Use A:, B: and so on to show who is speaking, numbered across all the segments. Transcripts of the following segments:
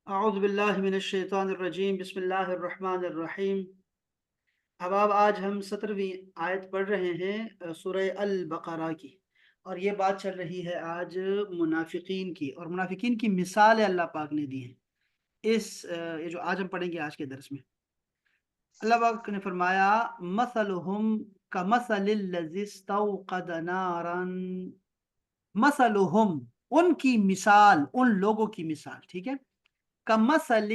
A: اعوذ باللہ من الشیطان الرجیم بسم اللہ الرحمن الرحیم۔ احباب، آج ہم 17ویں آیت پڑھ رہے ہیں سورہ البقرہ کی، اور یہ بات چل رہی ہے آج منافقین کی، اور منافقین کی مثال اللہ پاک نے دی ہے یہ جو آج ہم پڑھیں گے آج کے درس میں۔ اللہ پاک نے فرمایا مثلہم کمثل الذی استوقد نارا، مثلہم ان کی مثال، ان لوگوں کی مثال، ٹھیک ہے، کمثل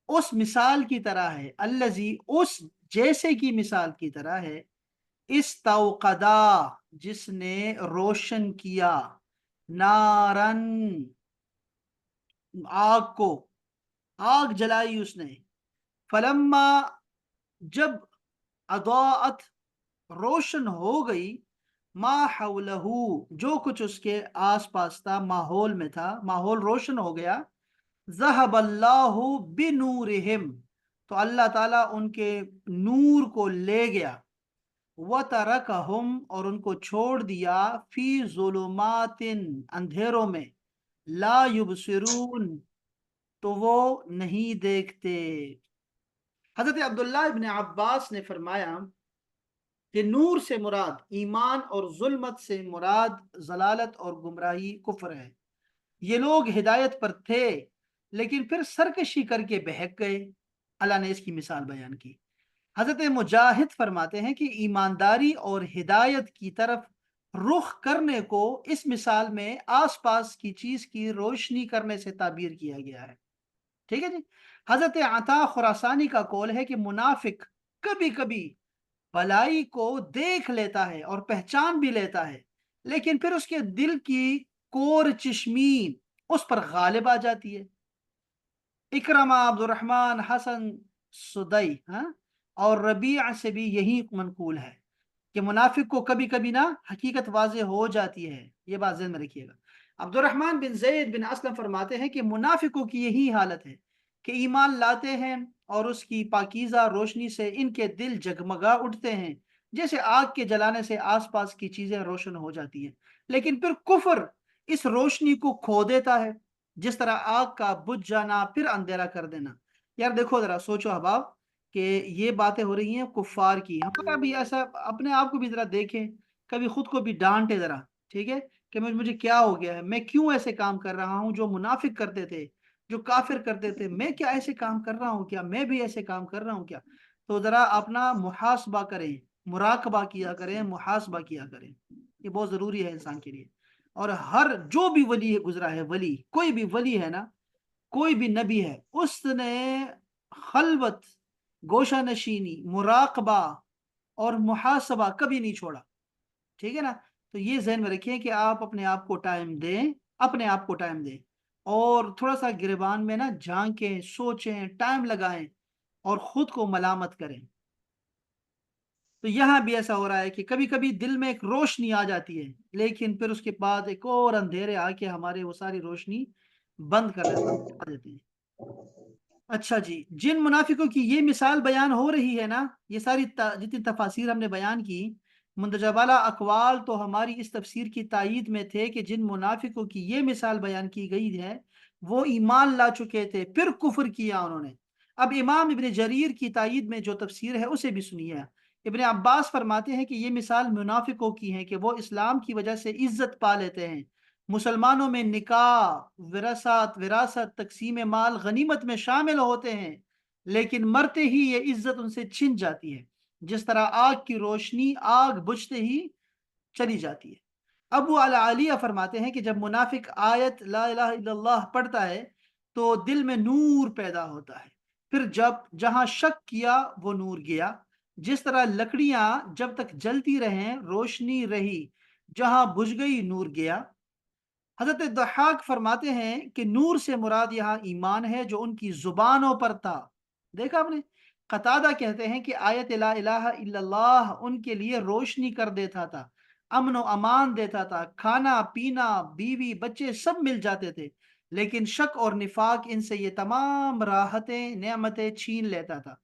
A: اس مثال کی طرح ہے، الذی اس جیسے کی مثال کی طرح ہے، استوقدا جس نے روشن کیا، نارن آگ کو، آگ جلائی اس نے، فلما جب اضاءت روشن ہو گئی، ما حولہ جو کچھ اس کے آس پاس تھا، ماحول میں تھا، ماحول روشن ہو گیا، ذہب اللہ بنورہم تو اللہ تعالیٰ ان کے نور کو لے گیا، وترکہم اور ان کو چھوڑ دیا، فی ظلمات اندھیروں میں، لا یبصرون تو وہ نہیں دیکھتے۔ حضرت عبداللہ ابن عباس نے فرمایا کہ نور سے مراد ایمان اور ظلمت سے مراد ضلالت اور گمراہی کفر ہے۔ یہ لوگ ہدایت پر تھے لیکن پھر سرکشی کر کے بہک گئے۔ اللہ نے اس کی مثال بیان کی۔ حضرت مجاہد فرماتے ہیں کہ ایمانداری اور ہدایت کی طرف رخ کرنے کو اس مثال میں آس پاس کی چیز کی روشنی کرنے سے تعبیر کیا گیا ہے، ٹھیک ہے جی۔ حضرت عطا خراسانی کا قول ہے کہ منافق کبھی کبھی بھلائی کو دیکھ لیتا ہے اور پہچان بھی لیتا ہے، لیکن پھر اس کے دل کی کور چشمی اس پر غالب آ جاتی ہے۔ اکرمہ، عبد الرحمن، حسن سدئی اور ربیع سے بھی یہی منقول ہے کہ منافق کو کبھی کبھی نا حقیقت واضح ہو جاتی ہے، یہ بات ذہن میں رکھیے گا۔ عبد الرحمن بن زید بن اسلم فرماتے ہیں کہ منافقوں کی یہی حالت ہے کہ ایمان لاتے ہیں اور اس کی پاکیزہ روشنی سے ان کے دل جگمگا اٹھتے ہیں، جیسے آگ کے جلانے سے آس پاس کی چیزیں روشن ہو جاتی ہیں، لیکن پھر کفر اس روشنی کو کھو دیتا ہے، جس طرح آگ کا بجھ جانا پھر اندھیرا کر دینا۔ یار دیکھو ذرا سوچو احباب کہ یہ باتیں ہو رہی ہیں کفار کی، ہمارا بھی ایسا اپنے آپ کو بھی ذرا دیکھیں، کبھی خود کو بھی ڈانٹے ذرا، ٹھیک ہے، کہ مجھے کیا ہو گیا ہے، میں کیوں ایسے کام کر رہا ہوں جو منافق کرتے تھے، جو کافر کرتے تھے، میں کیا ایسے کام کر رہا ہوں، کیا میں بھی ایسے کام کر رہا ہوں کیا؟ تو ذرا اپنا محاسبہ کریں، مراقبہ کیا کریں، محاسبہ کیا کریں، یہ بہت ضروری ہے انسان کے لیے۔ اور ہر جو بھی ولی گزرا ہے، ولی کوئی بھی ولی ہے نا، کوئی بھی نبی ہے، اس نے خلوت، گوشہ نشینی، مراقبہ اور محاسبہ کبھی نہیں چھوڑا، ٹھیک ہے نا۔ تو یہ ذہن میں رکھیں کہ آپ اپنے آپ کو ٹائم دیں، اپنے آپ کو ٹائم دیں، اور تھوڑا سا گریبان میں نا جھانکیں، سوچیں، ٹائم لگائیں اور خود کو ملامت کریں۔ تو یہاں بھی ایسا ہو رہا ہے کہ کبھی کبھی دل میں ایک روشنی آ جاتی ہے، لیکن پھر اس کے بعد ایک اور اندھیرے آ کے ہمارے وہ ساری روشنی بند کر دیتے ہیں۔ اچھا جی، جن منافقوں کی یہ مثال بیان ہو رہی ہے نا، یہ ساری جتنی تفاسیر ہم نے بیان کی، مندرجہ بالا اقوال تو ہماری اس تفسیر کی تائید میں تھے کہ جن منافقوں کی یہ مثال بیان کی گئی ہے وہ ایمان لا چکے تھے، پھر کفر کیا انہوں نے۔ اب امام ابن جریر کی تائید میں جو تفسیر ہے اسے بھی سنیے۔ ابن عباس فرماتے ہیں کہ یہ مثال منافقوں کی ہے کہ وہ اسلام کی وجہ سے عزت پا لیتے ہیں، مسلمانوں میں نکاح، وراثت، تقسیم مال، غنیمت میں شامل ہوتے ہیں، لیکن مرتے ہی یہ عزت ان سے چھن جاتی ہے، جس طرح آگ کی روشنی آگ بجھتے ہی چلی جاتی ہے۔ ابو العالیہ فرماتے ہیں کہ جب منافق آیت لا الہ الا اللہ پڑھتا ہے تو دل میں نور پیدا ہوتا ہے، پھر جب جہاں شک کیا وہ نور گیا، جس طرح لکڑیاں جب تک جلتی رہیں روشنی رہی، جہاں بجھ گئی نور گیا۔ حضرت ضحاک فرماتے ہیں کہ نور سے مراد یہاں ایمان ہے جو ان کی زبانوں پر تھا۔ دیکھا آپ نے؟ قتادہ کہتے ہیں کہ آیت لا الہ الا اللہ ان کے لیے روشنی کر دیتا تھا، امن و امان دیتا تھا، کھانا پینا، بیوی بچے سب مل جاتے تھے، لیکن شک اور نفاق ان سے یہ تمام راحتیں، نعمتیں چھین لیتا تھا،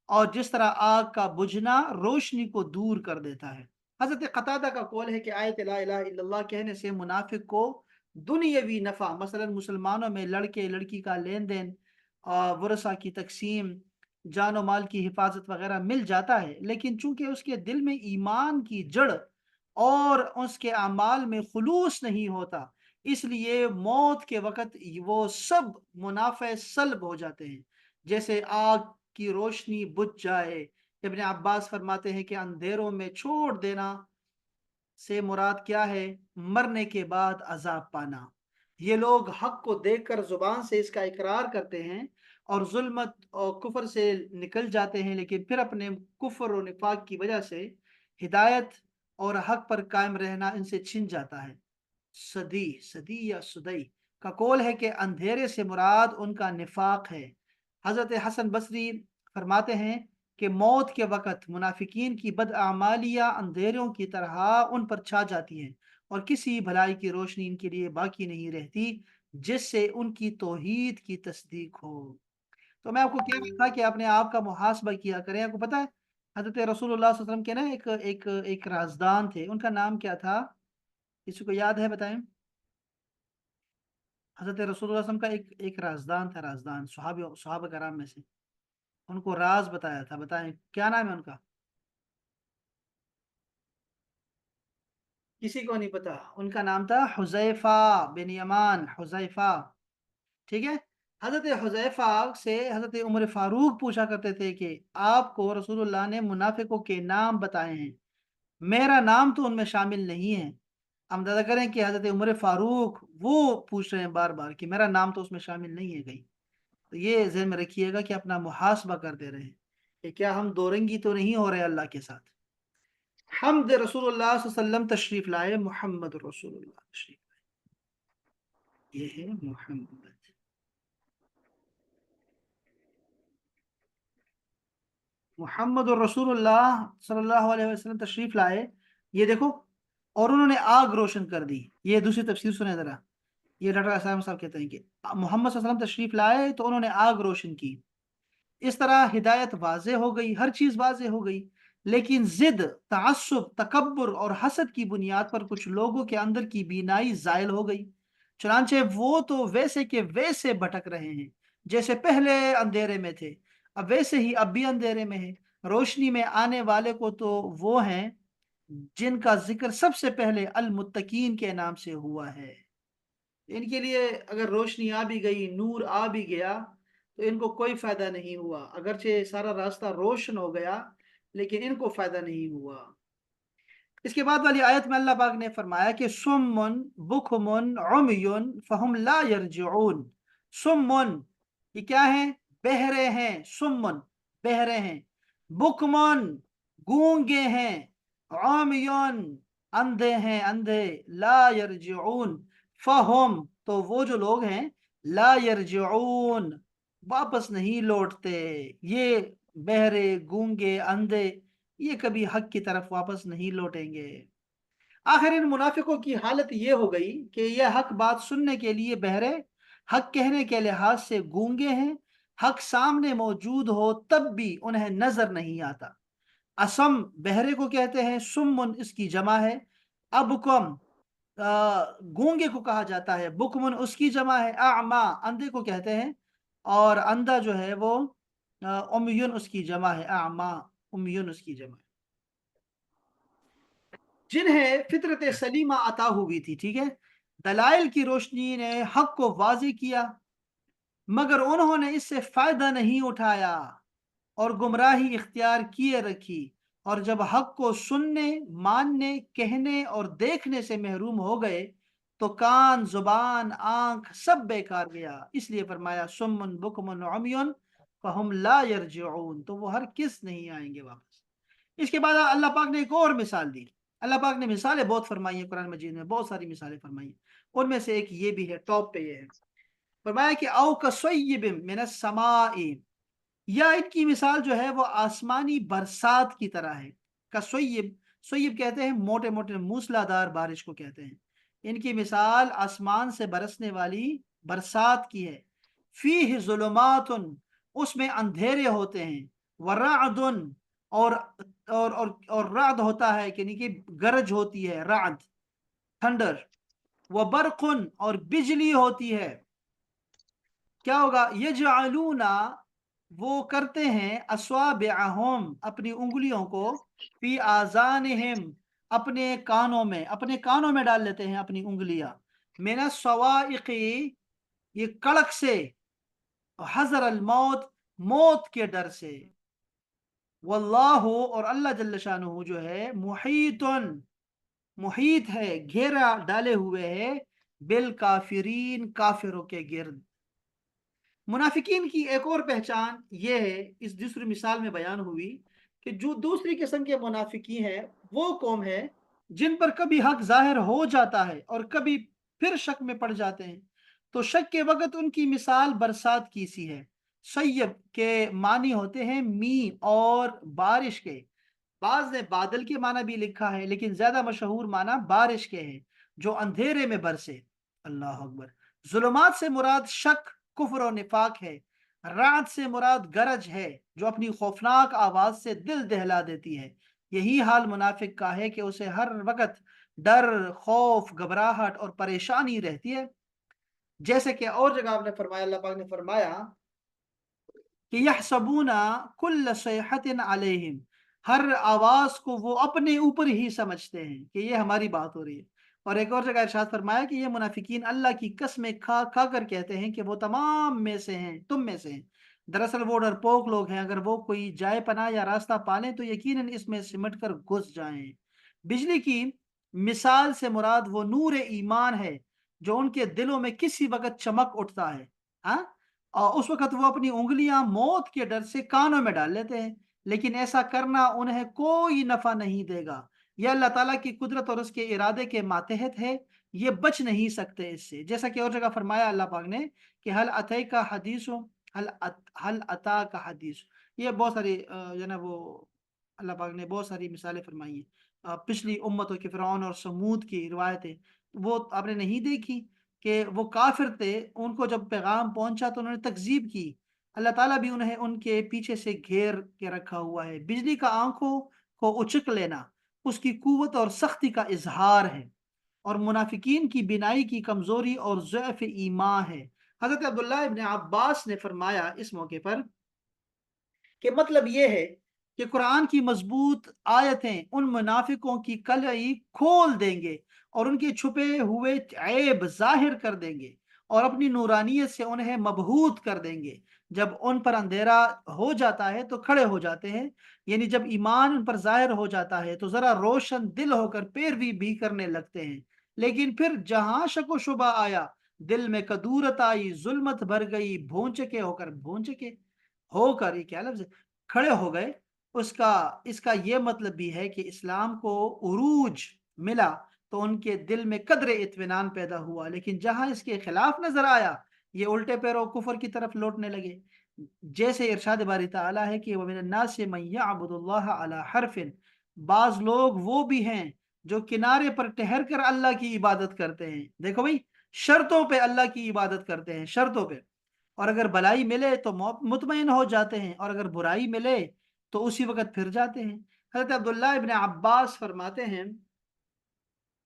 A: اور جس طرح آگ کا بجھنا روشنی کو دور کر دیتا ہے۔ حضرت قتادہ کا قول ہے کہ آیت لا الہ الا اللہ کہنے سے منافق کو दुनियावी नफ़ा, मसलन मुसलमानों में लड़के लड़की का लेन देन, वरसा की तकसीम, जान माल की हिफाजत वगैरह मिल जाता है, लेकिन चूंकि उसके दिल में ईमान की जड़ और उसके अमाल में खुलूस नहीं होता, इसलिए मौत के वक़्त वो सब मुनाफ़े सल्ब हो जाते हैं, जैसे आग की रोशनी बुझ जाए। इब्न अब्बास फरमाते हैं कि अंधेरों में छोड़ देना से मुराद क्या है? मरने के बाद अजाब पाना। ये लोग हक को देखकर जुबान से इसका इकरार करते हैं और जुल्मत और कुफर से निकल जाते हैं, लेकिन फिर अपने कुफर और निफाक की वजह से हिदायत और हक पर कायम रहना इनसे छिन जाता है। सदी सदी या सुदई का कौल है कि अंधेरे से मुराद उनका निफाक है। हजरत हसन बसरी फरमाते हैं कि मौत के वक़्त मुनाफिकीन की बदआमालियाँ अंधेरों की तरह उन पर छा जाती हैं और किसी भलाई की रोशनी इनके लिए बाकी नहीं रहती जिससे उनकी तौहीद की तस्दीक हो। तो मैं आपको कह रहा था कि अपने आप का मुहासबा किया करें। आपको पता है हज़रत रसूलुल्लाह सल्लल्लाहु अलैहि वसल्लम के ना एक एक एक राज़दान थे, उनका नाम क्या था? किसी को याद है बताएं? हज़रत रसूलुल्लाह सल्लल्लाहु अलैहि वसल्लम का एक एक राज़दान था, राज़दान सहाबा कराम में से, उनको राज बताया था, बताएं क्या नाम है उनका? किसी को नहीं पता? उनका नाम था हुज़ैफा बिन यमान, हुज़ैफा। ठीक है। हजरत हुज़ैफा से हजरत उमर फारूक पूछा करते थे कि आपको रसूलुल्लाह ने मुनाफिकों के नाम बताए हैं, मेरा नाम तो उनमें शामिल नहीं है। हम दादा करें कि हजरत उमर फारूक वो पूछ रहे हैं बार बार कि मेरा नाम तो उसमें शामिल नहीं है कहीं। तो ये ज़हन में रखिएगा कि अपना मुहासबा करते रहें कि क्या हम दोरंगी तो नहीं हो रहे अल्लाह के साथ। हमद रसूलुल्लाह सल्लल्लाहु अलैहि वसल्लम तशरीफ लाए, मोहम्मद रसूलुल्लाह तशरीफ, ये है मोहम्मद। मोहम्मद और रसूलुल्लाह सल्लल्लाहु अलैहि वसल्लम तशरीफ लाए, ये देखो, और उन्होंने आग रोशन कर दी। ये दूसरी तफसीर सुने जरा। ये डॉक्टर असलम साहब कहते हैं कि मोहम्मद सल्लल्लाहु अलैहि वसल्लम तशरीफ लाए तो उन्होंने आग रोशन की। इस तरह हिदायत वाज़े हो गई, हर चीज़ वाज़े हो गई, लेकिन ज़िद, तअस्सुब, तकब्बुर और हसद की बुनियाद पर कुछ लोगों के अंदर की बीनाई ज़ायल हो गई। चुनांचे वो तो वैसे के वैसे भटक रहे हैं जैसे पहले अंधेरे में थे, अब वैसे ही अब भी अंधेरे में है। रोशनी में आने वाले को तो वो हैं जिनका जिक्र सबसे पहले अल मुत्तकीन के नाम से हुआ है। इनके लिए अगर रोशनी आ भी गई, नूर आ भी गया, तो इनको कोई फायदा नहीं हुआ, अगरचे सारा रास्ता रोशन हो गया, लेकिन इनको फायदा नहीं हुआ। इसके बाद वाली आयत में अल्लाह पाक ने फरमाया कि सुम्मुन बुकमुन उमयुन फहुम ला यरजिऊन। सुम्मुन, ये क्या है? बहरे हैं। सुम्मुन, बहरे हैं। बुकमुन, गूंगे हैं। उमयुन, अंधे हैं, अंधे। ला यरजिऊन, फहुम, तो वो जो लोग हैं, ला यरजिऊन, वापस नहीं लौटते। ये बहरे, गूंगे, अंधे, ये कभी हक की तरफ वापस नहीं लौटेंगे। आखिर इन मुनाफिकों की हालत ये हो गई कि ये हक बात सुनने के लिए बहरे, हक कहने के लिहाज से गूंगे हैं, हक सामने मौजूद हो तब भी उन्हें नजर नहीं आता। असम बहरे को कहते हैं, सुम्मुन इसकी जमा है। अबकम गूंगे को कहा जाता है, बुकमुन उसकी जमा है। आमा अंधे को कहते हैं, और अंधा जो है वो उमयुन उसकी जमा है। आमा, उमयुन उसकी जमा है। जिन्हें फितरत सलीमा अता हुई थी, ठीक है, दलाइल की रोशनी ने हक को वाज़ेह किया, मगर उन्होंने इससे फायदा नहीं उठाया और गुमराही इख्तियार किए रखी, और जब हक को सुनने, मानने, कहने और देखने से महरूम हो गए तो कान, जुबान, आंख सब बेकार गया। इसलिए फरमाया सुम्मुन बुकमुन उमयुन फहुम ला यरजिऊन, तो वो हर किस नहीं आएंगे वापस। इसके बाद अल्लाह पाक ने एक और मिसाल दी। अल्लाह पाक ने मिसालें बहुत फरमाई हैं, कुरान मजीद में बहुत सारी मिसालें फरमाई हैं। उनमें से एक ये भी है, टॉप पे ये है। फरमाया कि औ कसय्यिबिन मिनस समाई, या इनकी मिसाल जो है वो आसमानी बरसात की तरह है। कसय्यिब, सय्यिब कहते हैं मोटे मोटे मूसलाधार बारिश को कहते हैं। इनकी मिसाल आसमान से बरसने वाली बरसात की है। फीह ज़ुलुमातुन, उसमें अंधेरे होते हैं। वराअदुन, और और राद होता है, यानी कि गरज होती है, राद, थंडर। वबरकुन, और बिजली होती है। क्या होगा? यजअलूना, वो करते हैं, अस्वाबिअहुम, अपनी उंगलियों को, फी आजानिहिम, अपने कानों में डाल लेते हैं अपनी उंगलियां, मिन सवाइqi, ये कड़क से, हजर अल मौत, मौत के डर से। वल्लाहु, और अल्लाह जल्ल शानुहु जो है, मुहीतुन, मुहीत है, घेरा डाले हुए है, बिल काफिरीन, काफिरों के गिर्द। मुनाफिकीन की एक और पहचान ये है, इस दूसरी मिसाल में बयान हुई, कि जो दूसरी किस्म के मुनाफिकी हैं, वो कौम है जिन पर कभी हक जाहिर हो जाता है और कभी फिर शक में पड़ जाते हैं। तो शक के वक्त उनकी मिसाल बरसात की सी है। सैयब के मानी होते हैं मी और बारिश के। बाज ने बादल के माना भी लिखा है, लेकिन ज्यादा मशहूर माना बारिश के हैं, जो अंधेरे में बरसे। अल्लाह अकबर। जुल्मात से मुराद शक, कुफ्र और निफाक है। रात से मुराद गरज है, जो अपनी खौफनाक आवाज से दिल दहला देती है। यही हाल मुनाफिक का है कि उसे हर वक्त डर, खौफ, घबराहट और परेशानी रहती है। जैसे कि और जगह आपने फरमाया, अल्लाह पाक ने फरमाया कि यहसबूना कुल्ल सैहतिन अलैहिम, हर आवाज को वो अपने ऊपर ही समझते हैं कि ये हमारी बात हो रही है। और एक और जगह इरशाद फरमाया कि ये मुनाफिकीन अल्लाह की कसमें खा खा कर कहते हैं कि वो तमाम में से हैं, तुम में से हैं। दरअसल वो डरपोक लोग हैं, अगर वो कोई जाए पनाह या रास्ता पालें तो यकीनन इसमें सिमट कर घुस जाएं। बिजली की मिसाल से मुराद वो नूर ईमान है जो उनके दिलों में किसी वक्त चमक उठता है। हाँ, और उस वक्त वो अपनी उंगलियां मौत के डर से कानों में डाल लेते हैं, लेकिन ऐसा करना उन्हें कोई नफा नहीं देगा। यह अल्लाह ताला की कुदरत और उसके इरादे के मातहत है, ये बच नहीं सकते इससे। जैसा कि और जगह फरमाया अल्लाह पाक ने कि हल अतई का हदीस, हल अता का हदीस। ये बहुत सारी जो ना वो अल्लाह पाक ने बहुत सारी मिसालें फरमाई हैं। पिछली उम्मतों के फिरौन और समूद की रिवायतें वो आपने नहीं देखी कि वो काफिर थे, उनको जब पैगाम पहुंचा तो उन्होंने तकजीब की। अल्लाह ताला भी उन्हें उनके पीछे से घेर के रखा हुआ है। बिजली का आंखों को उचक लेना उसकी कुव्वत और सख्ती का इजहार है, और मुनाफिकीन की बिनाई की कमजोरी और ज़अफ़ ईमान है। हजरत अब्दुल्लाह इब्न अब्बास ने फरमाया इस मौके पर कि मतलब ये है कि कुरान की मजबूत आयतें उन मुनाफिकों की कलई खोल देंगे और उनके छुपे हुए ऐब जाहिर कर देंगे, और अपनी नूरानियत से उन्हें मबहूत कर देंगे। जब उन पर अंधेरा हो जाता है तो खड़े हो जाते हैं, यानी जब ईमान उन पर जाहिर हो जाता है तो जरा रोशन दिल होकर पैरवी भी करने लगते हैं। लेकिन फिर जहां शक शुबा आया, दिल में कदूरत आई, जुल्मत भर गई, भोंचके होकर, ये क्या लफ्ज है, खड़े हो गए। उसका इसका ये मतलब भी है कि इस्लाम को उरूज मिला तो उनके दिल में कदर इत्मीनान पैदा हुआ, लेकिन जहां इसके खिलाफ नजर आया, ये उल्टे पैरों कुफर की तरफ लौटने लगे। जैसे इरशाद बारी ताला है कि वमिनन्नास मन यअबुदुल्लाह अला हरफिन, बाज लोग वो भी हैं जो किनारे पर ठहर कर अल्लाह की इबादत करते हैं। देखो भाई, शर्तों पे अल्लाह की इबादत करते हैं, शर्तों पे। और अगर भलाई मिले तो मुतमईन हो जाते हैं, और अगर बुराई मिले तो उसी वक्त फिर जाते हैं। हजरत अब्दुल्ला इब्न अब्बास फरमाते हैं,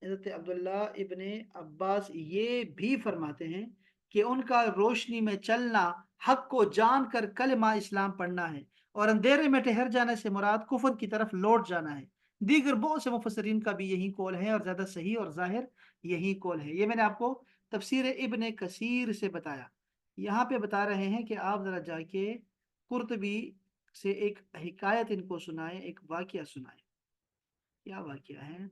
A: हजरत अब्दुल्ला इब्न अब्बास ये भी फरमाते हैं कि उनका रोशनी में चलना, हक को जानकर कलमा इस्लाम पढ़ना है, और अंधेरे में ठहर जाने से मुराद कुफर की तरफ लौट जाना है। दीगर बहुत से मुफस्सिरीन का भी यही कौल है, और ज्यादा सही और जाहिर यही कौल है। ये मैंने आपको तफसीर इब्न कसीर से बताया। यहाँ पे बता रहे हैं कि आप जरा जाके कुर्तबी से एक हिकायत इनको सुनाए, एक वाकया सुनाए। क्या वाकया है?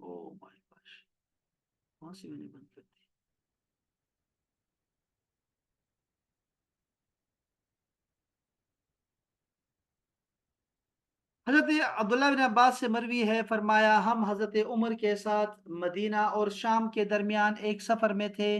A: ओ माय गॉड, कौन सी मैंने बंद कर दी? हजरत अब्दुल्ला बिन अब्बास से मरवी है, फरमाया हम हजरत उमर के साथ मदीना और शाम के दरमियान एक सफर में थे,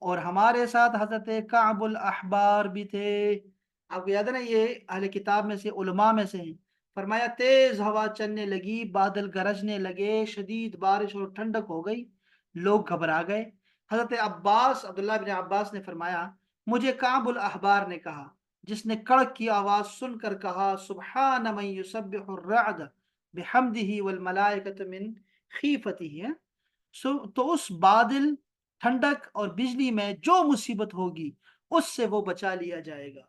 A: और हमारे साथ हजरत काबुल अहबार भी थे। आपको याद है ना, ये अहले किताब में से, उलमा में से हैं। फरमाया तेज हवा चलने लगी, बादल गरजने लगे, शदीद बारिश और ठंडक हो गई, लोग घबरा गए। हजरत अब्बास, अब्दुल्ला बिन अब्बास ने फरमाया, मुझे काबुल अहबार ने कहा, जिसने कड़क की आवाज सुनकर कहा, सुब्हान मन युसब्बिहुर रअद बिहम्दिही वल मलाइकतु मिन खीफती है, तो उस बादल, ठंडक और बिजली में जो मुसीबत होगी उससे वो बचा लिया जाएगा।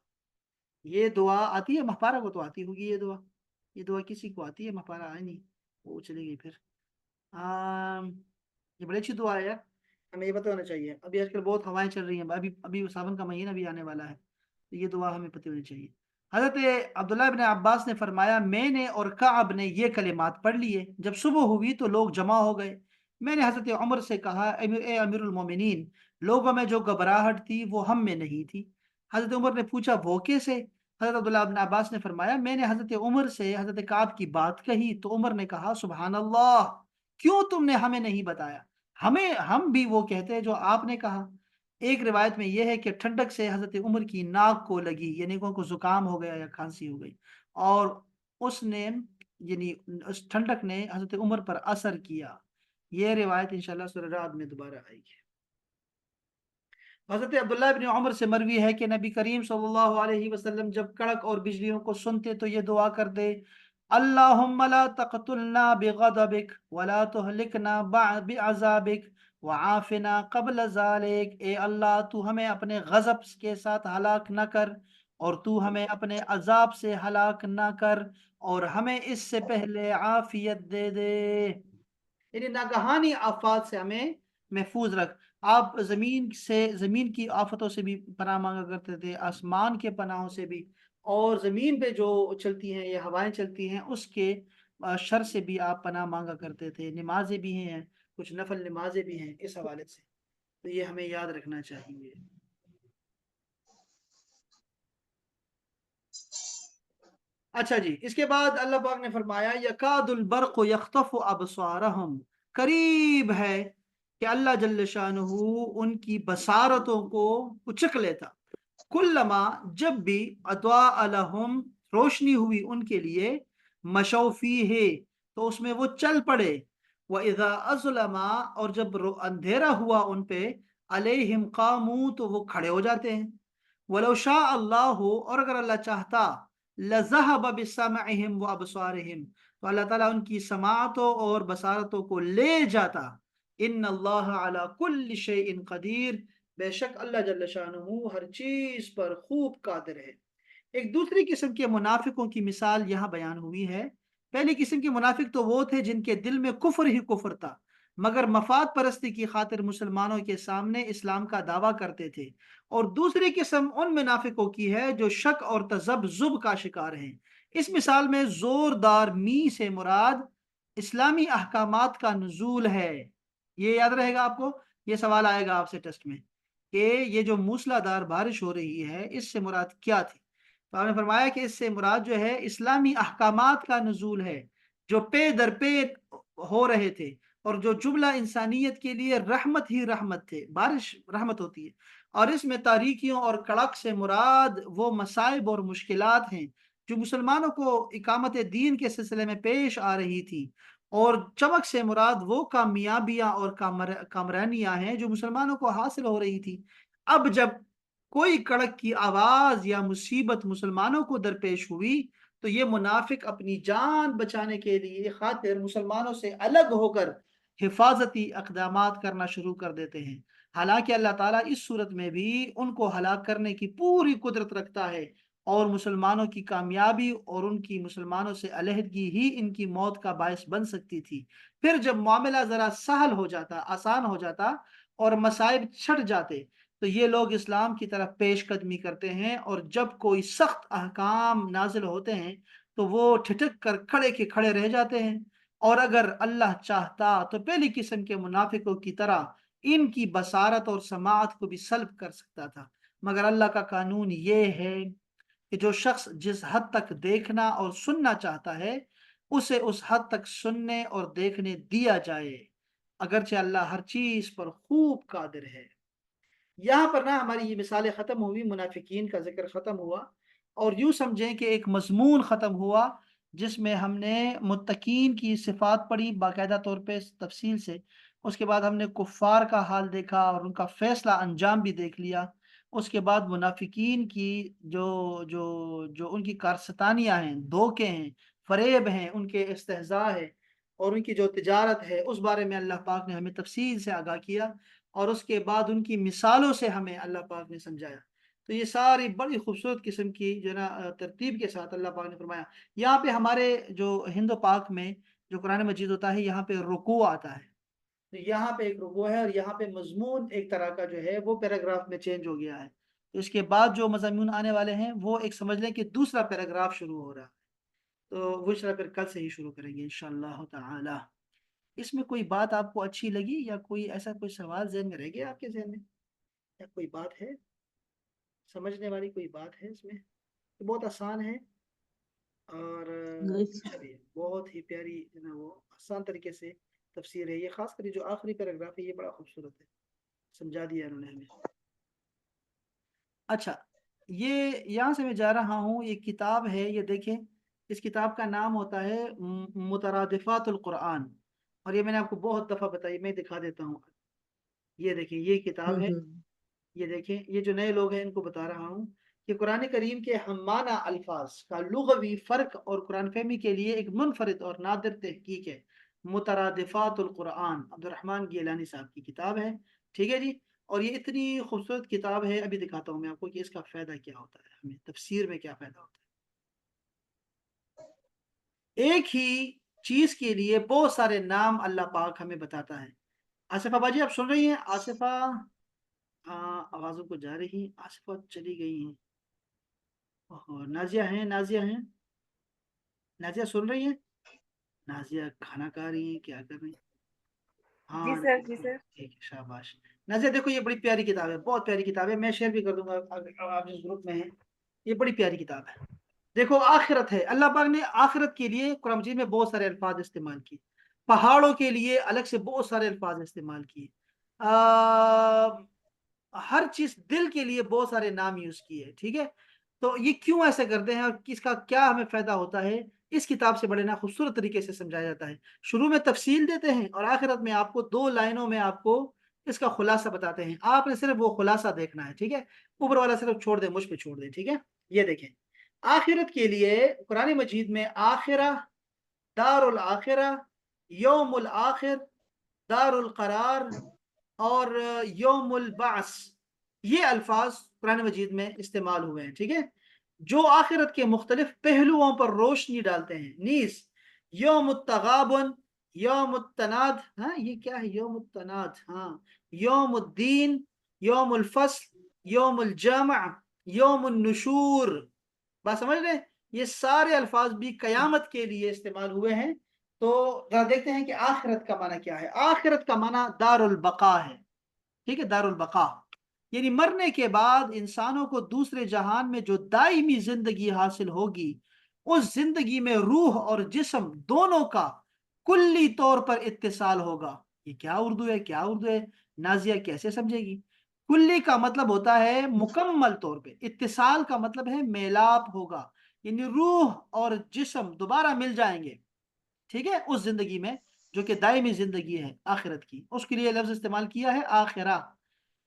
A: ये दुआ आती है महपारा को, तो आती होगी ये दुआ किसी को आती है, महपारा है नहीं, वो चली गई फिर। आम, ये बड़ी अच्छी दुआ है यार, हमें ये पता होना चाहिए। अभी आजकल बहुत हवाएं चल रही हैं, अभी अभी सावन का महीना भी आने वाला है, तो ये दुआ हमें पता होनी चाहिए। हजरत अब्दुल्लाह इब्न अब्बास ने फरमाया, मैंने और काब ने ये कलिमात पढ़ लिए, जब सुबह हुई तो लोग जमा हो गए। मैंने हजरत उमर से कहा, ए अमीरुल मोमिनीन, लोगों में जो घबराहट थी वो हम में नहीं थी। हजरत उमर ने पूछा, वो कैसे? हजरत अब्दुल्लाह इब्न अब्बास ने फरमाया, मैंने हजरत उमर से हजरत काब की बात कही तो उमर ने कहा, सुबहान अल्लाह, क्यों तुमने हमें नहीं बताया? हम भी वो कहते हैं जो आपने कहा। एक रिवायत में यह है कि ठंडक से हजरत उमर की नाक को लगी, यानी को जुकाम हो गया या खांसी हो गई, और उसने यानी उस ठंडक ने हजरत उमर पर असर किया। यह रिवायत इंशाल्लाह सूरह राद में दोबारा आएगी। हजरत अब्दुल्लाह इब्न उमर से मरवी है कि नबी करीम सल्लल्लाहु अलैहि वसल्लम जब कड़क और बिजलियों को सुनते तो ये दुआ करते, अल्लाहुम्मा ला तक़तुलना बिग़ज़बिक वला तुहलिकना बिअज़ाबिक वआफ़िना क़ब्ल ज़ालिक। ए अल्लाह, तू हमें अपने गज़ब के साथ हलाक न कर, और तू हमें अपने अजाब से हलाक न कर, और हमें इससे पहले आफियत दे दे, यानी नागहानी आफात से हमें महफूज रख। आप जमीन की आफतों से भी पनाह मांगा करते थे, आसमान के पनाहों से भी, और जमीन पे जो चलती हैं या हवाएं चलती हैं उसके शर से भी आप पनाह मांगा करते थे। नमाजें भी हैं, कुछ नफल नमाजें भी हैं इस हवाले से, तो ये हमें याद रखना चाहिए। अच्छा जी, इसके बाद अल्लाह पाक ने फरमाया, यकादुल बर्क़ु यख्तफ़ु अबसारहम, करीब है कि अल्लाह जल्ल शानुहु उनकी बसारतों को उचक लेता। कुल्लमा, जब भी, अत्वा अलहम, रोशनी हुई उनके लिए, मशौफी है, तो उसमें वो चल पड़े। व इज़ा अज़लमा, और जब अंधेरा हुआ उन पे, अलैहिम कामू, तो वो खड़े हो जाते हैं। वलो शाह अल्लाह, और अगर अल्लाह चाहता, लज़हब बिसमअहिम व अबसारिहिम, तो अल्लाह ताला उनकी समाअतों और बसारतों को ले जाता। इन्न अल्लाह अला कुल्लि शैइन कदीर, बेशक अल्लाह जल्ल शानुहु हर चीज पर खूब कादिर है। एक दूसरी किस्म के मुनाफिकों की मिसाल यहाँ बयान हुई है। पहली किस्म के मुनाफिक तो वो थे जिनके दिल में कुफर ही कुफर था, मगर मफाद परस्ती की खातिर मुसलमानों के सामने इस्लाम का दावा करते थे। और दूसरी किस्म उन मुनाफिकों की है जो शक और तजब्जुब का शिकार हैं। इस मिसाल में जोरदार मी से मुराद इस्लामी अहकामात का नुजूल है। ये याद रहेगा आपको, ये सवाल आएगा आपसे टेस्ट में कि ये जो मूसलाधार बारिश हो रही है इससे मुराद क्या थी। तो आपने फरमाया कि इससे मुराद जो है इस्लामी अहकामात का नुजूल है, जो पे दर पे हो रहे थे, और जो जुमला इंसानियत के लिए रहमत ही रहमत थे। बारिश रहमत होती है, और इसमें तारीकियों और कड़क से मुराद वो मसाइब और मुश्किलात हैं जो मुसलमानों को इकामत दीन के सिलसिले में पेश आ रही थी। और चमक से मुराद वो कामयाबियां और कामरानियां हैं जो मुसलमानों को हासिल हो रही थी। अब जब कोई कड़क की आवाज या मुसीबत मुसलमानों को दरपेश हुई, तो ये मुनाफिक अपनी जान बचाने के लिए खातिर मुसलमानों से अलग होकर हिफाजती इकदामात करना शुरू कर देते हैं। हालांकि अल्लाह ताला इस सूरत में भी उनको हलाक करने की पूरी कुदरत रखता है, और मुसलमानों की कामयाबी और उनकी मुसलमानों से अलहदगी ही इनकी मौत का बायस बन सकती थी। फिर जब मामला जरा सहल हो जाता, आसान हो जाता, और मसाइब छट जाते, तो ये लोग इस्लाम की तरफ पेश कदमी करते हैं, और जब कोई सख्त अहकाम नाजिल होते हैं तो वो ठिठक कर खड़े के खड़े रह जाते हैं। और अगर अल्लाह चाहता तो पहली किस्म के मुनाफिकों की तरह इनकी बसारत और समाअत को भी सल्ब कर सकता था, मगर अल्लाह का कानून ये है कि जो शख्स जिस हद तक देखना और सुनना चाहता है उसे उस हद तक सुनने और देखने दिया जाए, अगरचे अल्लाह हर चीज पर खूब कादिर है। यहाँ पर ना हमारी ये मिसालें ख़त्म हुई, मुनाफिकीन का जिक्र ख़त्म हुआ, और यूँ समझें कि एक मजमून ख़त्म हुआ जिसमें हमने मुत्तकीन की सिफात पढ़ी बाकायदा तौर पे तफसील से। उसके बाद हमने कुफ़ार का हाल देखा और उनका फ़ैसला अंजाम भी देख लिया। उसके बाद मुनाफिकीन की जो जो जो उनकी कारस्तानियाँ हैं, धोखे हैं, फ़रेब हैं, उनके इस्तेहज़ा है, اور ان کی جو تجارت ہے اس بارے میں اللہ پاک نے ہمیں تفصیل سے آگاہ کیا، اور اس کے بعد ان کی مثالوں سے ہمیں اللہ پاک نے سمجھایا۔ تو یہ ساری بڑی خوبصورت قسم کی جو ہے نا ترتیب کے ساتھ اللہ پاک نے فرمایا۔ یہاں پہ ہمارے جو ہند و پاک میں جو قرآن مجید ہوتا ہے یہاں پہ رکوع آتا ہے، تو یہاں پہ ایک رکوع ہے، اور یہاں پہ مضمون ایک طرح کا جو ہے وہ پیراگراف میں چینج ہو گیا ہے۔ تو اس کے بعد جو مضامین آنے والے ہیں وہ ایک سمجھ لیں کہ دوسرا پیراگراف شروع ہو رہا ہے، تو وہ انشاءاللہ پھر کل سے ہی شروع کریں گے انشاءاللہ تعالی۔ اس میں کوئی بات آپ کو اچھی لگی، یا کوئی ایسا کوئی سوال ذہن میں رہ گیا آپ کے ذہن میں، یا کوئی بات ہے سمجھنے والی، کوئی بات ہے اس میں؟ بہت آسان ہے، اور چلیے بہت ہی پیاری جو ہے نا وہ آسان طریقے سے تفسیر ہے یہ، خاص کر جو آخری پیراگراف ہے یہ بڑا خوبصورت ہے، سمجھا دیا انہوں نے ہمیں۔ اچھا، یہ یہاں سے میں جا رہا ہوں، یہ کتاب ہے، یہ دیکھیں اس کتاب کا نام ہوتا ہے مترادفات القرآن، اور یہ میں نے آپ کو بہت دفعہ بتائی، میں دکھا دیتا ہوں۔ یہ دیکھیں یہ کتاب ہے، یہ دیکھیں یہ جو نئے لوگ ہیں ان کو بتا رہا ہوں کہ قرآن کریم کے ہمانہ الفاظ کا لغوی فرق اور قرآن فہمی کے لیے ایک منفرد اور نادر تحقیق ہے۔ مترادفات القرآن عبد الرحمن گیلانی صاحب کی کتاب ہے، ٹھیک ہے جی۔ اور یہ اتنی خوبصورت کتاب ہے، ابھی دکھاتا ہوں میں آپ کو کہ اس کا فائدہ کیا ہوتا ہے، ہمیں تفسیر میں کیا فائدہ ہوتا ہے۔ ایک ہی چیز کے لیے بہت سارے نام اللہ پاک ہمیں بتاتا ہے۔ آصفہ باجی آپ سن رہی ہیں؟ آصفہ آوازوں کو جا رہی، آصفہ چلی گئی ہیں۔ نازیہ ہیں، نازیہ ہیں، نازیہ سن رہی ہیں؟ نازیہ کھانا کھا رہی ہیں، کیا کر رہی ہیں؟
B: جی
A: ہاں
B: سر، جی سر۔
A: ٹھیک ہے، شاباش نازیہ۔ دیکھو یہ بڑی پیاری کتاب ہے، بہت پیاری کتاب ہے، میں شیئر بھی کر دوں گا آپ جس گروپ میں ہیں۔ یہ بڑی پیاری کتاب ہے۔ دیکھو آخرت ہے، اللہ پاک نے آخرت کے لیے قرآن مجید میں بہت سارے الفاظ استعمال کیے، پہاڑوں کے لیے الگ سے بہت سارے الفاظ استعمال کیے، ہر چیز، دل کے لیے بہت سارے نام یوز کیے، ٹھیک ہے۔ تو یہ کیوں ایسا کرتے ہیں اور اس کا کیا ہمیں فائدہ ہوتا ہے، اس کتاب سے بڑے نا خوبصورت طریقے سے سمجھایا جاتا ہے۔ شروع میں تفصیل دیتے ہیں، اور آخرت میں آپ کو 2 لائنوں میں آپ کو اس کا خلاصہ بتاتے ہیں، آپ نے صرف وہ خلاصہ دیکھنا ہے، ٹھیک ہے۔ اوپر والا صرف چھوڑ دیں، مجھ پہ چھوڑ دیں، ٹھیک ہے۔ یہ دیکھیں آخرت کے لیے قرآن مجید میں آخرہ، دار الآخرہ، یوم الآخر، دار القرار، اور یوم البعث، یہ الفاظ قرآن مجید میں استعمال ہوئے ہیں، ٹھیک ہے، جو آخرت کے مختلف پہلوؤں پر روشنی ڈالتے ہیں۔ نیز یوم التغابن، یوم التناد، ہاں یہ کیا ہے یوم التناد، ہاں یوم الدین، یوم الفصل، یوم الجمع، یوم النشور، بات سمجھ رہے ہیں؟ یہ سارے الفاظ بھی قیامت کے لیے استعمال ہوئے ہیں۔ تو ذرا دیکھتے ہیں کہ آخرت کا معنی کیا ہے۔ آخرت کا معنی دار البقا ہے، ٹھیک ہے، دار البقا یعنی مرنے کے بعد انسانوں کو دوسرے جہان میں جو دائمی زندگی حاصل ہوگی، اس زندگی میں روح اور جسم دونوں کا کلی طور پر اتصال ہوگا۔ یہ کیا اردو ہے، کیا اردو ہے، نازیہ کیسے سمجھے گی؟ کلی کا مطلب ہوتا ہے مکمل طور پہ، اتصال کا مطلب ہے میلاپ ہوگا، یعنی روح اور جسم دوبارہ مل جائیں گے، ٹھیک ہے، اس زندگی میں جو کہ دائمی زندگی ہے آخرت کی، اس کے لیے لفظ استعمال کیا ہے آخرہ۔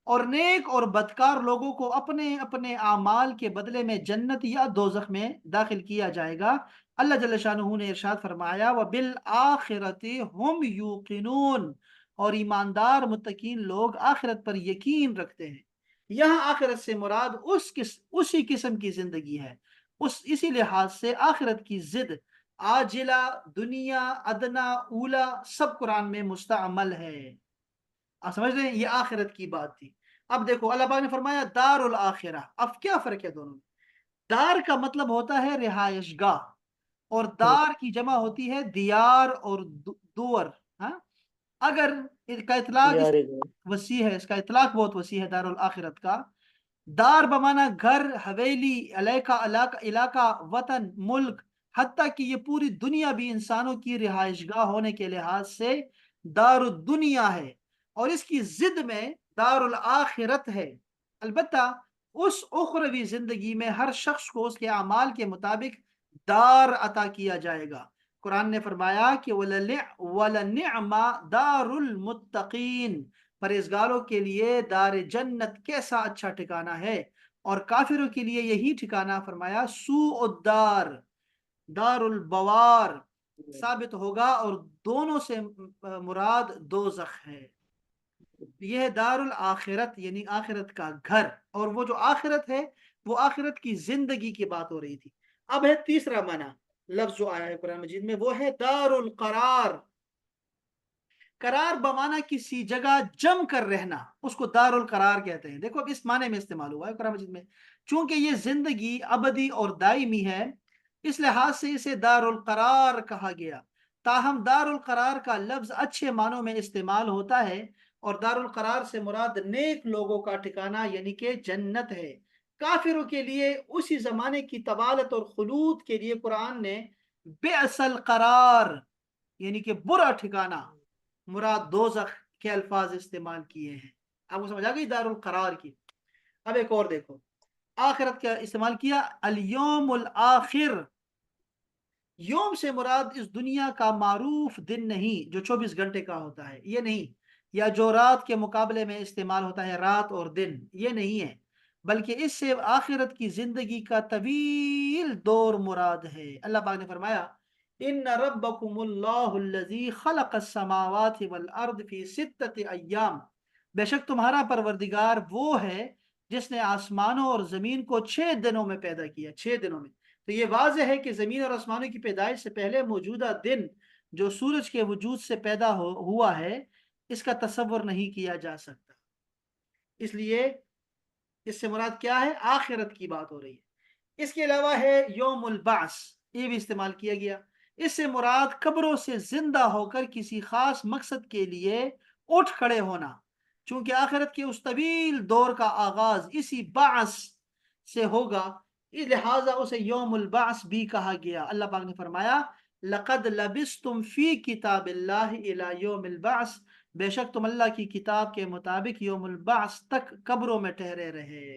A: اور نیک اور بدکار لوگوں کو اپنے اپنے اعمال کے بدلے میں جنت یا دوزخ میں داخل کیا جائے گا۔ اللہ جل شانہ نے ارشاد فرمایا وَبِالْآخِرَةِ هُمْ يُوقِنُونَ، اور ایماندار متقین لوگ آخرت پر یقین رکھتے ہیں۔ یہاں آخرت سے مراد اسی قسم کی زندگی ہے، اسی لحاظ سے آخرت کی ضد عاجلہ، دنیا، ادنا، اولا، سب قرآن میں مستعمل ہے۔ آپ سمجھ رہے ہیں؟ یہ آخرت کی بات تھی۔ اب دیکھو اللہ پاک نے فرمایا دار الآخرہ، اب کیا فرق ہے دونوں میں؟ دار کا مطلب ہوتا ہے رہائش گاہ، اور دار کی جمع ہوتی ہے دیار اور دور، ہاں اگر اس کا اطلاق وسیع ہے، اس کا اطلاق بہت وسیع ہے دار الآخرت کا۔ دار بمانا گھر، حویلی، علاقہ، وطن، ملک، حتیٰ کہ یہ پوری دنیا بھی انسانوں کی رہائش گاہ ہونے کے لحاظ سے دار الدنیا ہے، اور اس کی ضد میں دار الآخرت ہے۔ البتہ اس اخروی زندگی میں ہر شخص کو اس کے اعمال کے مطابق دار عطا کیا جائے گا۔ قرآن نے فرمایا کہ وَلَنِعْمَ دَارُ الْمُتَّقِينَ، پرہیزگاروں کے لیے دار جنت کیسا اچھا ٹھکانہ ہے، اور کافروں کے لیے یہی ٹھکانہ فرمایا سوء الدار، دار البوار، ثابت ہوگا، اور دونوں سے مراد دوزخ ہے۔ یہ ہے دار الآخرت، یعنی آخرت کا گھر، اور وہ جو آخرت ہے وہ آخرت کی زندگی کی بات ہو رہی تھی۔ اب ہے تیسرا معنی لفظ جو آیا ہے قرآن مجید میں، وہ ہے دار القرار۔ قرار بمانا کسی جگہ جم کر رہنا، اس کو دار القرار کہتے ہیں۔ دیکھو اب اس معنی میں استعمال ہوا ہے قرآن مجید میں، چونکہ یہ زندگی ابدی اور دائمی ہے، اس لحاظ سے اسے دار القرار کہا گیا۔ تاہم دار القرار کا لفظ اچھے معنوں میں استعمال ہوتا ہے، اور دار القرار سے مراد نیک لوگوں کا ٹھکانہ یعنی کہ جنت ہے۔ کافروں کے لیے اسی زمانے کی طوالت اور خلود کے لیے قرآن نے بئس القرار یعنی کہ برا ٹھکانہ مراد دوزخ کے الفاظ استعمال کیے ہیں۔ آپ کو سمجھ آ گئی دار القرار کی؟ اب ایک اور دیکھو، آخرت کا استعمال کیا الیوم الآخر۔ یوم سے مراد اس دنیا کا معروف دن نہیں جو 24 گھنٹے کا ہوتا ہے، یہ نہیں، یا جو رات کے مقابلے میں استعمال ہوتا ہے رات اور دن، یہ نہیں ہے، بلکہ اس سے آخرت کی زندگی کا طویل دور مراد ہے۔ اللہ پاک نے فرمایا ان ربکم اللہ الذی خلق السماوات والارض فی 6 ایام، بے شک تمہارا پروردگار وہ ہے جس نے آسمانوں اور زمین کو 6 دنوں میں پیدا کیا، 6 دنوں میں۔ تو یہ واضح ہے کہ زمین اور آسمانوں کی پیدائش سے پہلے موجودہ دن جو سورج کے وجود سے پیدا ہوا ہے، اس کا تصور نہیں کیا جا سکتا۔ اس لیے اس سے مراد کیا ہے؟ آخرت کی بات ہو رہی ہے۔ اس کے علاوہ ہے یوم البعث، یہ بھی استعمال کیا گیا، اس سے مراد قبروں سے زندہ ہو کر کسی خاص مقصد کے لیے اٹھ کھڑے ہونا، چونکہ آخرت کے اس طویل دور کا آغاز اسی بعث سے ہوگا، اس لہٰذا اسے یوم البعث بھی کہا گیا۔ اللہ پاک نے فرمایا لقد لبستم فی کتاب اللہ الی یوم البعث، بے شک تم اللہ کی کتاب کے مطابق یوم البعث تک قبروں میں ٹھہرے رہے۔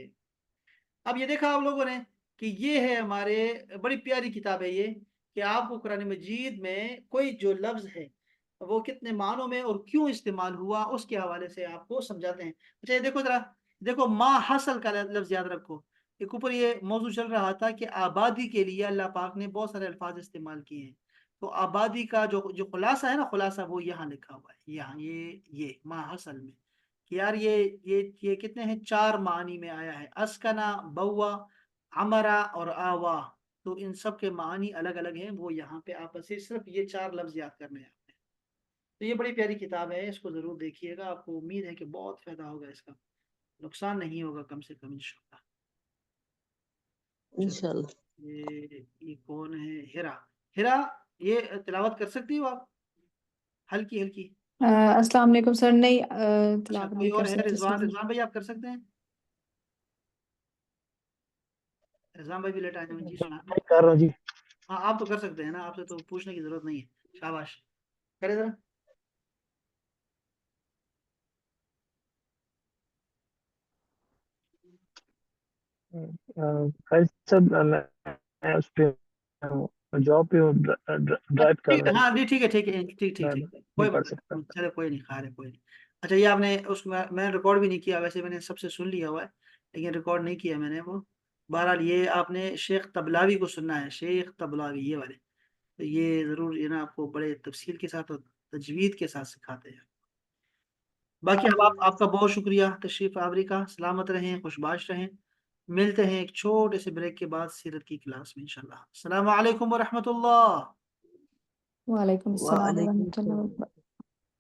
A: اب یہ دیکھا آپ لوگوں نے کہ یہ ہے ہمارے بڑی پیاری کتاب ہے یہ، کہ آپ کو قرآن مجید میں کوئی جو لفظ ہے وہ کتنے معنوں میں اور کیوں استعمال ہوا اس کے حوالے سے آپ کو سمجھاتے ہیں۔ اچھا یہ دیکھو ذرا، دیکھو ما حصل کا لفظ یاد رکھو، ایک اوپر یہ موضوع چل رہا تھا کہ آبادی کے لیے اللہ پاک نے بہت سارے الفاظ استعمال کیے ہیں، تو آبادی کا جو خلاصہ ہے نا، خلاصہ وہ یہاں لکھا ہوا ہے، یہاں یہ ما حصل میں، کہ یار یہ کتنے ہیں؟ 4 معنی میں آیا ہے، اسکنا، بوا، عمرا اور آوا، تو ان سب کے معنی الگ الگ ہیں، وہ یہاں پہ آپ سے صرف یہ 4 لفظ یاد کرنے ہیں۔ تو یہ بڑی پیاری کتاب ہے، اس کو ضرور دیکھیے گا، آپ کو امید ہے کہ بہت فائدہ ہوگا، اس کا نقصان نہیں ہوگا کم سے کم انشاءاللہ۔
B: انشاءاللہ۔
A: یہ کون ہے؟ ہیرا، ہیرا یہ تلاوت کر سکتی ہو آپ؟ ہلکی ہلکی۔
C: السلام علیکم سر، نہیں
A: اچھا
C: تلاوت
A: کوئی
C: نہیں
A: اور
C: کر
A: ہے؟
C: سکتی
A: رضوان،
C: سر۔
A: رضوان بھائی آپ کر سکتے ہیں؟ رضوان بھائی بھی لیٹ آئے ہیں جی، سنا
B: میں کر رہا ہوں جی۔
A: ہاں آپ تو کر سکتے ہیں نا، آپ سے تو پوچھنے کی ضرورت نہیں ہے، شاباش، کرے ذرا۔
B: فیض صاحب میں اس پہ جاب پہ ہوں، ڈرائیو کر رہا
A: ہاں جی ٹھیک ہے ٹھیک ہے ٹھیک ٹھیک
B: ہوں،
A: ٹھیک،
B: نہیں
A: کوئی
B: پڑھ
A: بات
B: سکتا۔
A: نہیں، چلے کوئی نہیں، خیر ہے کوئی نہیں۔ اچھا یہ آپ نے اس میں نے ریکارڈ بھی نہیں کیا، ویسے میں نے سب سے سن لیا ہوا ہے لیکن ریکارڈ نہیں کیا میں نے وہ۔ بہرحال یہ آپ نے شیخ طبلاوی کو سننا ہے، شیخ طبلاوی یہ والے، تو یہ ضرور یہ نا آپ کو بڑے تفصیل کے ساتھ اور تجوید کے ساتھ سکھاتے ہیں۔ باقی اب آپ کا بہت شکریہ تشریف آوری کا، سلامت رہیں، خوشباش رہیں، ملتے ہیں ایک چھوٹے سے بریک کے بعد سیرت کی کلاس میں انشاءاللہ۔ السلام علیکم ورحمۃ اللہ۔
C: وعلیکم السلام
B: وعلیکم
C: ورحمۃ اللہ
B: السلام۔
C: وبرکاتہ۔